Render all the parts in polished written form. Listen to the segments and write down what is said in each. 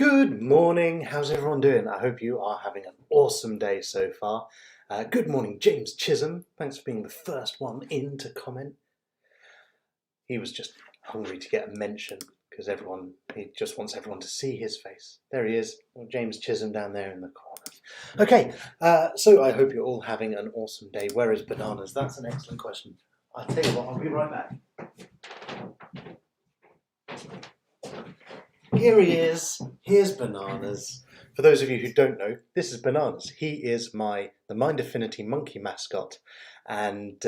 Good morning, how's everyone doing? I hope you are having an awesome day so far. Good morning, James Chisholm. Thanks for being the first one in to comment. He was just hungry to get a mention because he just wants everyone to see his face. There he is, James Chisholm down there in the corner. Okay, so I hope you're all having an awesome day. Where is Bananas? That's an excellent question. I'll tell you what, I'll be right back. Here he is. Here's Bananas. For those of you who don't know, this is Bananas. He is the Mind Affinity monkey mascot, and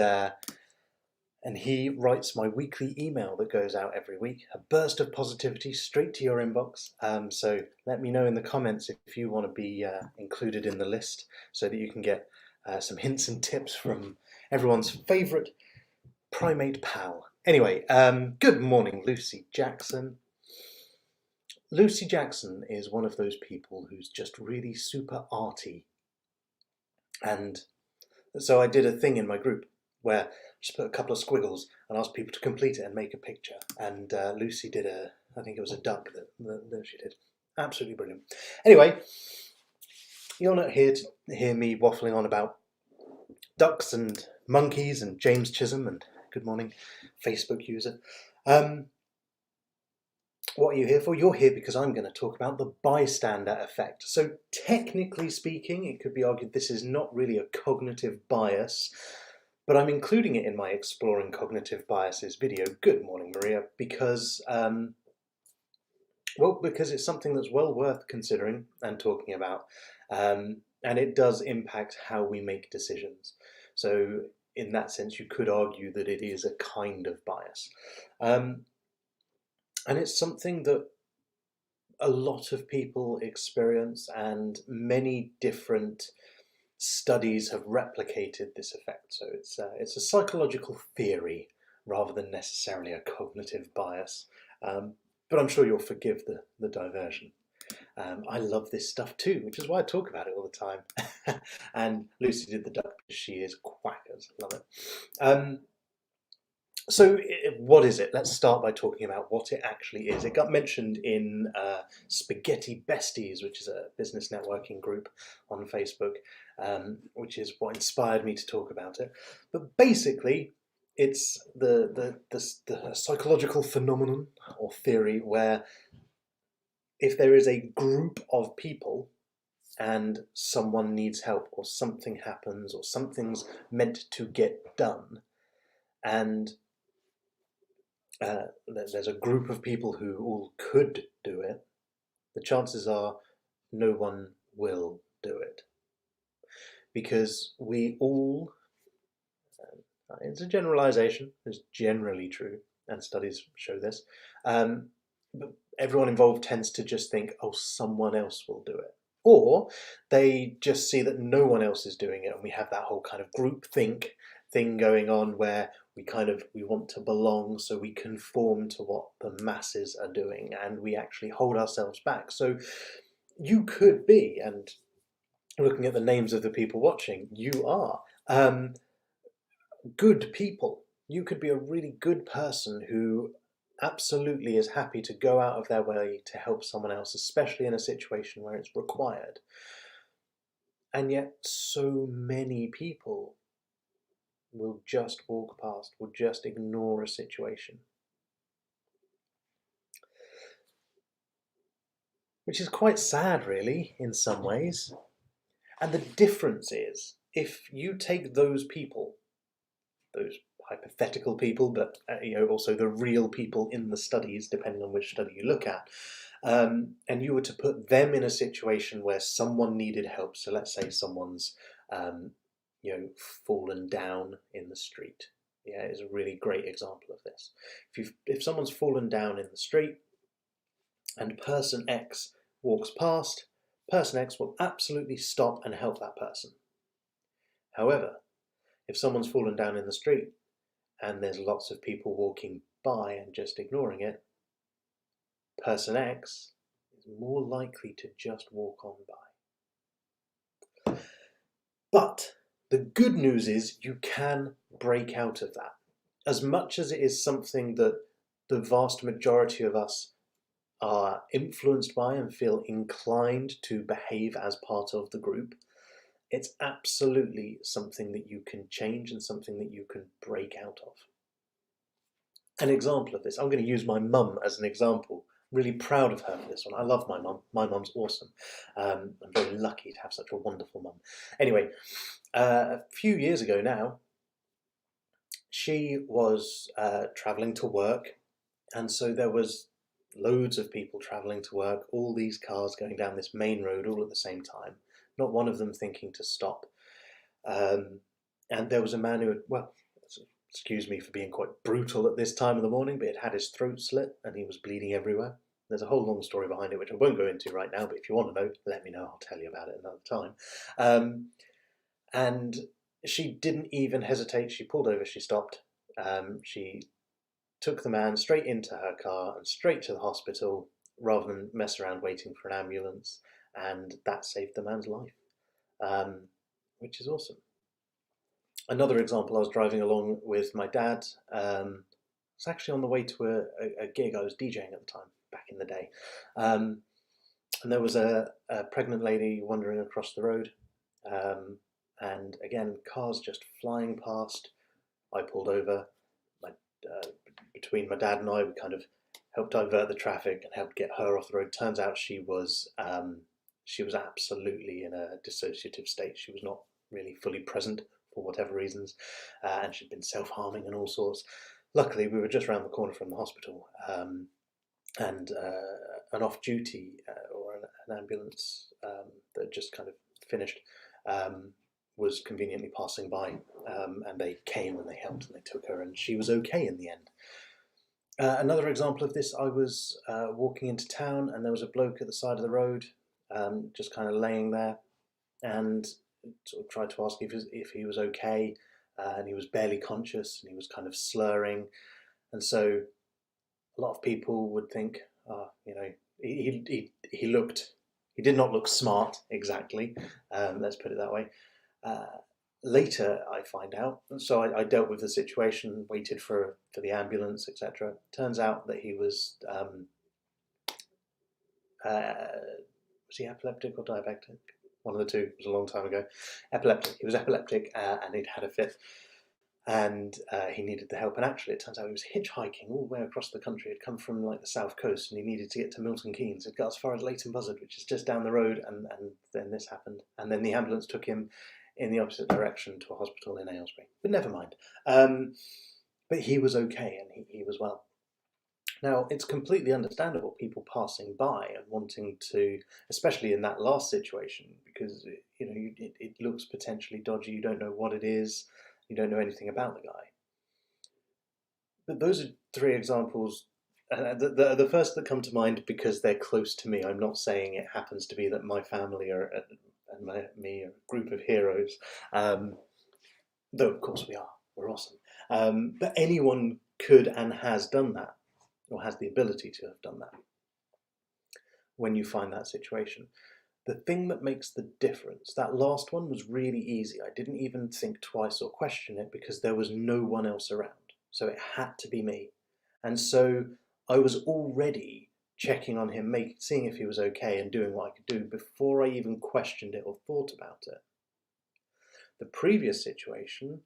he writes my weekly email that goes out every week. A burst of positivity straight to your inbox. So let me know in the comments if you want to be included in the list, so that you can get some hints and tips from everyone's favourite primate pal. Anyway, good morning, Lucy Jackson. Lucy Jackson is one of those people who's just really super arty. And so I did a thing in my group where I just put a couple of squiggles and asked people to complete it and make a picture. And Lucy did I think it was a duck that she did. Absolutely brilliant. Anyway, you're not here to hear me waffling on about ducks and monkeys and James Chisholm and good morning, Facebook user. What are you here for? You're here because I'm going to talk about the bystander effect. So technically speaking, it could be argued this is not really a cognitive bias, but I'm including it in my Exploring Cognitive Biases video, good morning Maria, because it's something that's well worth considering and talking about, and it does impact how we make decisions. So in that sense, you could argue that it is a kind of bias. And it's something that a lot of people experience, and many different studies have replicated this effect. So it's a psychological theory rather than necessarily a cognitive bias. But I'm sure you'll forgive the diversion. I love this stuff too, which is why I talk about it all the time. And Lucy did the duck because she is quackers. Love it. So what is it? Let's start by talking about what it actually is. It got mentioned in Spaghetti Besties, which is a business networking group on Facebook, which is what inspired me to talk about it. But basically, it's the psychological phenomenon or theory where if there is a group of people and someone needs help or something happens or something's meant to get done, and there's a group of people who all could do it, the chances are no one will do it. Because we all, it's a generalization, it's generally true, and studies show this, but everyone involved tends to just think, oh, someone else will do it. Or they just see that no one else is doing it, and we have that whole kind of groupthink thing going on where we want to belong, so we conform to what the masses are doing, and we actually hold ourselves back. So you could be, and looking at the names of the people watching, you are good people. You could be a really good person who absolutely is happy to go out of their way to help someone else, especially in a situation where it's required. And yet so many people will just walk past, will just ignore a situation. Which is quite sad, really, in some ways. And the difference is, if you take those people, those hypothetical people, but also the real people in the studies, depending on which study you look at, and you were to put them in a situation where someone needed help, so let's say someone's fallen down in the street. Yeah, it's a really great example of this. If someone's fallen down in the street and person X walks past, person X will absolutely stop and help that person. However, if someone's fallen down in the street and there's lots of people walking by and just ignoring it, person X is more likely to just walk on by. But the good news is you can break out of that. As much as it is something that the vast majority of us are influenced by and feel inclined to behave as part of the group, it's absolutely something that you can change and something that you can break out of. An example of this, I'm going to use my mum as an example. I'm really proud of her for this one. I love my mum. My mum's awesome. I'm very lucky to have such a wonderful mum. Anyway, a few years ago now, she was travelling to work, and so there was loads of people travelling to work, all these cars going down this main road all at the same time, not one of them thinking to stop. And there was a man who had, well, excuse me for being quite brutal at this time of the morning, but it had his throat slit and he was bleeding everywhere. There's a whole long story behind it, which I won't go into right now, but if you want to know, let me know. I'll tell you about it another time. And she didn't even hesitate. She pulled over, she stopped. She took the man straight into her car and straight to the hospital rather than mess around waiting for an ambulance. And that saved the man's life, which is awesome. Another example, I was driving along with my dad. It's actually on the way to a gig. I was DJing at the time, back in the day. And there was a pregnant lady wandering across the road. And again, cars just flying past. I pulled over. Between my dad and I, we kind of helped divert the traffic and helped get her off the road. Turns out she was absolutely in a dissociative state. She was not really fully present for whatever reasons, and she'd been self-harming and all sorts. Luckily, we were just around the corner from the hospital, and an off-duty or an ambulance that just kind of finished was conveniently passing by, and they came and they helped and they took her, and she was okay in the end. Another example of this, I was walking into town and there was a bloke at the side of the road, just kind of laying there, and sort of tried to ask if he was okay, and he was barely conscious and he was kind of slurring, and so a lot of people would think, he did not look smart exactly, let's put it that way. Later, I find out, so I dealt with the situation, waited for the ambulance, etc. Turns out that he was he epileptic or diabetic? One of the two. It was a long time ago. Epileptic. He was epileptic, and he'd had a fit, and he needed the help. And actually, it turns out he was hitchhiking all the way across the country. He'd come from like the south coast, and he needed to get to Milton Keynes. He'd got as far as Leighton Buzzard, which is just down the road, and then this happened. And then the ambulance took him in the opposite direction to a hospital in Aylesbury. But never mind. But he was okay, and he was well. Now, it's completely understandable, people passing by and wanting to, especially in that last situation, because it looks potentially dodgy, you don't know what it is, you don't know anything about the guy. But those are three examples, the first that come to mind because they're close to me. I'm not saying it happens to be that my family and me are a group of heroes, though of course we're awesome. But anyone could and has done that, or has the ability to have done that when you find that situation. The thing that makes the difference, that last one was really easy. I didn't even think twice or question it because there was no one else around. So it had to be me. And so I was already checking on him, seeing if he was okay and doing what I could do before I even questioned it or thought about it. The previous situation,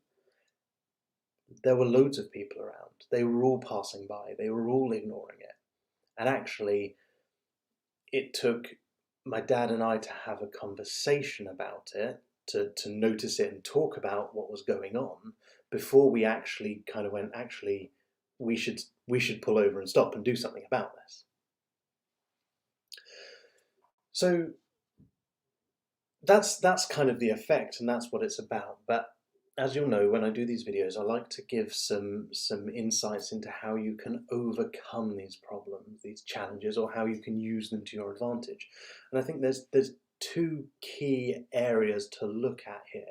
there were loads of people around. They were all passing by. They were all ignoring it. And actually, it took my dad and I to have a conversation about it, to notice it and talk about what was going on before we actually kind of went, actually, we should pull over and stop and do something about this. So that's kind of the effect, and that's what it's about. But as you'll know, when I do these videos, I like to give some insights into how you can overcome these problems, these challenges, or how you can use them to your advantage. And I think there's two key areas to look at here.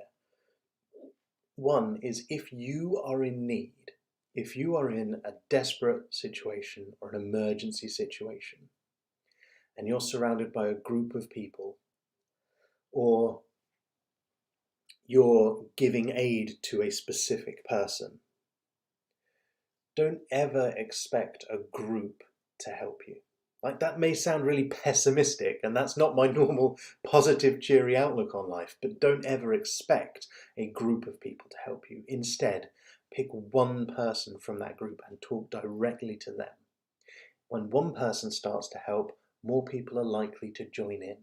One is if you are in need, if you are in a desperate situation or an emergency situation, and you're surrounded by a group of people, or you're giving aid to a specific person, don't ever expect a group to help you. Like, that may sound really pessimistic, and that's not my normal positive, cheery outlook on life, but don't ever expect a group of people to help you. Instead, pick one person from that group and talk directly to them. When one person starts to help, more people are likely to join in.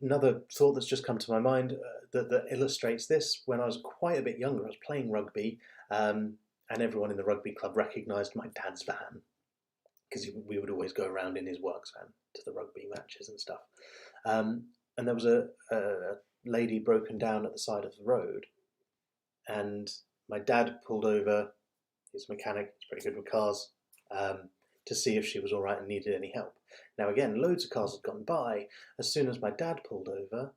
Another thought that's just come to my mind that illustrates this: when I was quite a bit younger, I was playing rugby, and everyone in the rugby club recognised my dad's van, because we would always go around in his works van to the rugby matches and stuff. And there was a lady broken down at the side of the road, and my dad pulled over. He's a mechanic, he's pretty good with cars, to see if she was all right and needed any help. Now again, loads of cars had gone by. As soon as my dad pulled over,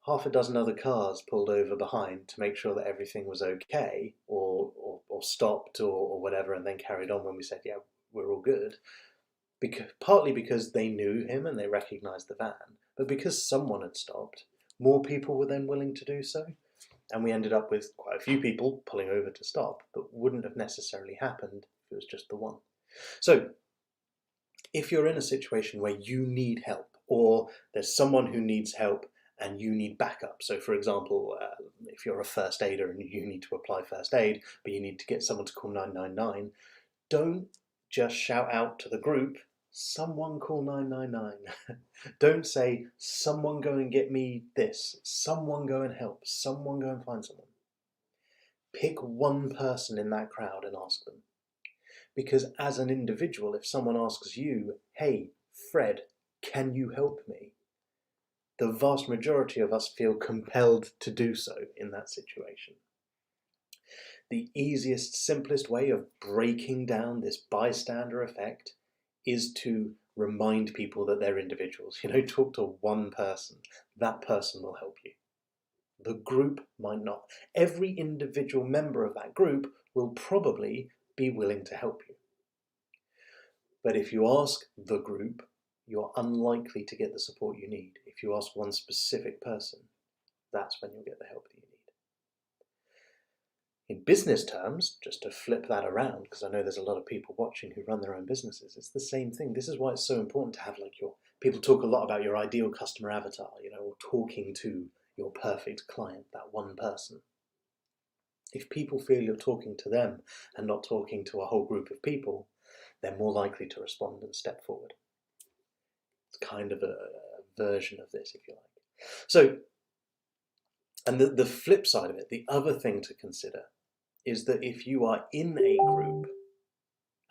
half a dozen other cars pulled over behind to make sure that everything was okay, or stopped, or whatever, and then carried on when we said, yeah, we're all good. Partly because they knew him and they recognised the van, but because someone had stopped, more people were then willing to do so. And we ended up with quite a few people pulling over to stop, but wouldn't have necessarily happened if it was just the one. So if you're in a situation where you need help, or there's someone who needs help and you need backup, so for example, if you're a first aider and you need to apply first aid, but you need to get someone to call 999, don't just shout out to the group, someone call 999. Don't say, someone go and get me this, someone go and help, someone go and find someone. Pick one person in that crowd and ask them. Because as an individual, if someone asks you, hey, Fred, can you help me? The vast majority of us feel compelled to do so in that situation. The easiest, simplest way of breaking down this bystander effect is to remind people that they're individuals. Talk to one person. That person will help you. The group might not. Every individual member of that group will probably be willing to help you. But if you ask the group, you're unlikely to get the support you need. If you ask one specific person, that's when you'll get the help that you need. In business terms, just to flip that around, because I know there's a lot of people watching who run their own businesses, it's the same thing. This is why it's so important to have people talk a lot about your ideal customer avatar, or talking to your perfect client, that one person. If people feel you're talking to them and not talking to a whole group of people, they're more likely to respond and step forward. It's kind of a version of this, if you like. So, and the flip side of it, the other thing to consider is that if you are in a group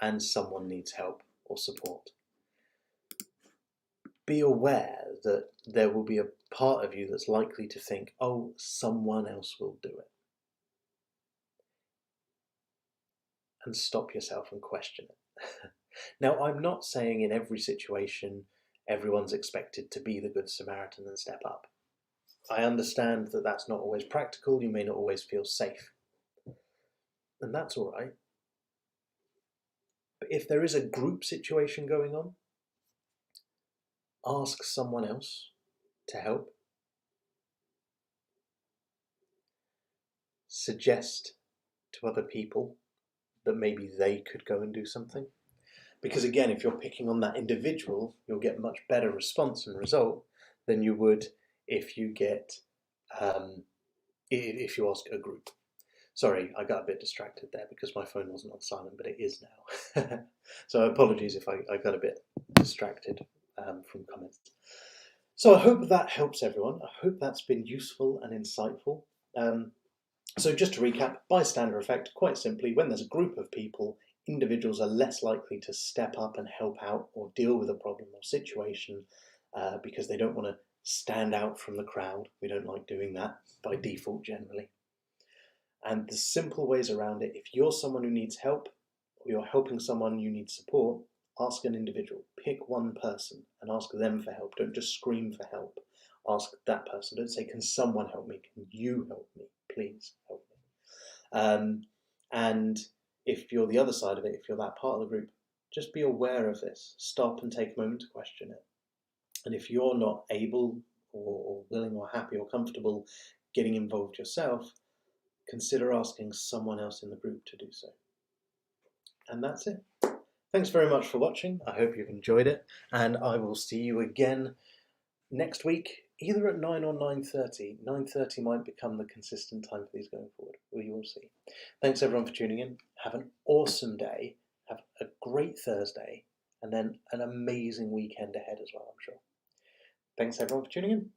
and someone needs help or support, be aware that there will be a part of you that's likely to think, oh, someone else will do it. And stop yourself and question it. Now, I'm not saying in every situation everyone's expected to be the Good Samaritan and step up. I understand that that's not always practical. You may not always feel safe. And that's all right. But if there is a group situation going on, ask someone else to help. Suggest to other people that maybe they could go and do something. Because again, if you're picking on that individual, you'll get much better response and result than you would if you get if you ask a group. Sorry, I got a bit distracted there because my phone wasn't on silent, but it is now. So apologies if I got a bit distracted from comments. So I hope that helps everyone. I hope that's been useful and insightful. So just to recap, bystander effect, quite simply, when there's a group of people, individuals are less likely to step up and help out or deal with a problem or situation because they don't want to stand out from the crowd. We don't like doing that by default generally. And the simple ways around it, if you're someone who needs help or you're helping someone you need support, ask an individual. Pick one person and ask them for help. Don't just scream for help. Ask that person. Don't say, can someone help me? Can you help me? Please help me. And if you're the other side of it, if you're that part of the group, just be aware of this. Stop and take a moment to question it. And if you're not able or willing or happy or comfortable getting involved yourself, consider asking someone else in the group to do so. And that's it. Thanks very much for watching. I hope you've enjoyed it, and I will see you again next week, either at 9 or 9:30. 9:30 might become the consistent time for these going forward. We will see. Thanks everyone for tuning in. Have an awesome day. Have a great Thursday, and then an amazing weekend ahead as well, I'm sure. Thanks everyone for tuning in.